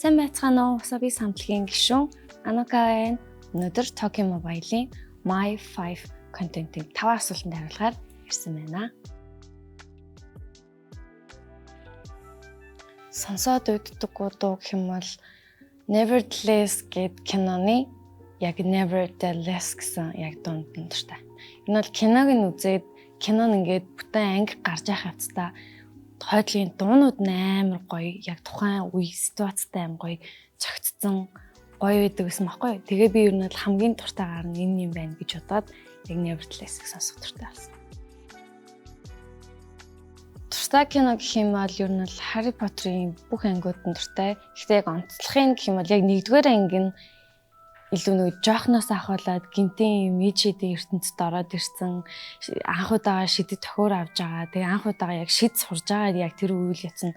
Сайн байцгаана уу? Wasabi самтлагийн гишүүн Анука байна. Өнөөдөр Tokyo Mobile-ийн My 5 контентын 5 асуултанд хариулахаар ирсэн байна. Сонсоод уддаггүй дуу гэх юм бол Nevertheless гэд киноны яг Nevertheless гэсэн яг дунд нь дуртай. Энэ бол киног нь үзээд кино нь ингээд бүтэн анги гарч явах явцдаа хойдлын дуунууд нь амар гоё, яг тухайн үе ситуацтай амар гоё цогцсон гоё байдаг гэсэн баггүй. Тэгээ би ер нь хамгийн дуртайгаар нь энэ юм байна гэж бодоод яг Nevertheless-ийг сонсох дуртай болсон. Дуртай кино гэх юм бол ер нь Harry Potter-ийн бүх ангиуд нь дуртай. Гэхдээ яг онцлогын гэх юм бол яг 1-р анги нь илүү нэг жоохноос ахуулаад гинтийн мэжэдийн ертөнцид ороод ирсэн, анх удаага шидэд тохиор авж байгаа. Тэгээ анх удаага яг шид сурж байгаа яг тэр үйл явц нь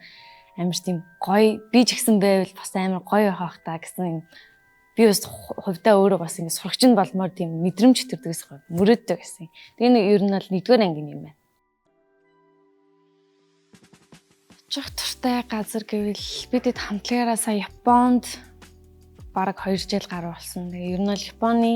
амар тийм гоё, би ч гэсэн байвал бас амар гоё байхах та гэсэн юм. Би бас хувьдаа өөрөө бас ингэ сурагч нь болмоор тийм мэдрэмж төрдөгс мөрөөддөг гэсэн. Тэгээ нэг ер нь бол 1-р ангийн юм байна. Очих туртай газар гэвэл бидэд хамтлагаараа сая Японд бараг 2 жил гаруй болсон. Тэгээ ер нь бол Японы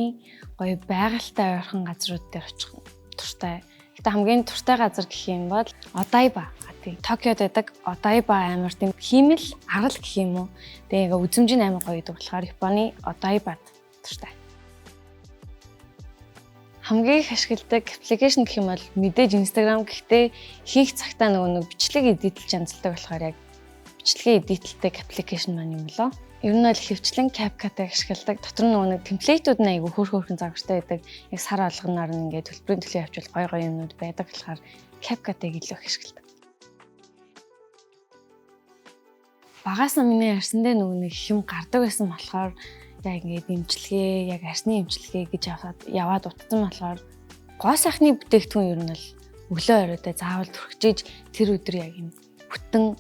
гоё байгальтай ойрхон газрууд дээр очих туртай. Гэтэ хамгийн туртай газар гэх юм бол Одайба. Тийм Токиод байдаг Одайба амар тийм хиймэл арал гэх юм уу. Тэгээ ингээ үзмж нь амар гоё гэдэг болохоор Японы Одайбад туртай. Хамгийн их ашигладаг аппликейшн гэх юм бол мэдээж Instagram, гэхдээ хийх цагтаа нөгөө бичлэг эдитэлж амжилтдаг болохоор яг бичлэгээ эдитэлдэг аппликейшн маань юм лөө. Ер нь бол хөвчлэн CapCut-ыг ашигладаг. Дотор нь нөгөө темплейтүүд нь айгүй хөөрхөн загвартай байдаг. Яг сар алганаар нь ингээд төлбөрийн төлөө явуул гоё гоё юмнууд байдаг болохоор CapCut-ыг илүү их ашигладаг. Багаас нь миний арьсан дээр нөгөө нэг юм гардаг байсан болохоор яг ингээд имчилгээ, яг арсны имчилгээ гэж яваад утсан болохоор гоо сайхны бүтээгдэхүүн ер нь бол өглөө оройдоо заавал түрхжиж тэр өдөр яг юм бүтэн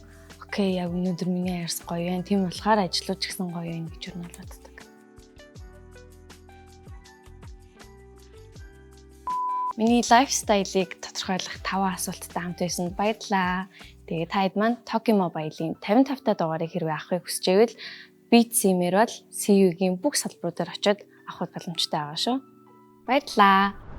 окей, яг өнөөдөр миний арьс гоё юм. Тийм болохоор ажлууч гэсэн гоё юм гэж юу нь боддог. Миний лайфстайлыг тодорхойлох 5 асуулттай хамт байсанд баярлалаа. Тэгээ таад маань Tokyo Mobile-ийн 55 та дугаарыг хэрвээ авахыг хүсэж байвал BeatSim-ээр бол CU-гийн бүх салбаруудаар очиод авах боломжтой байгаа шүү. Баярлалаа.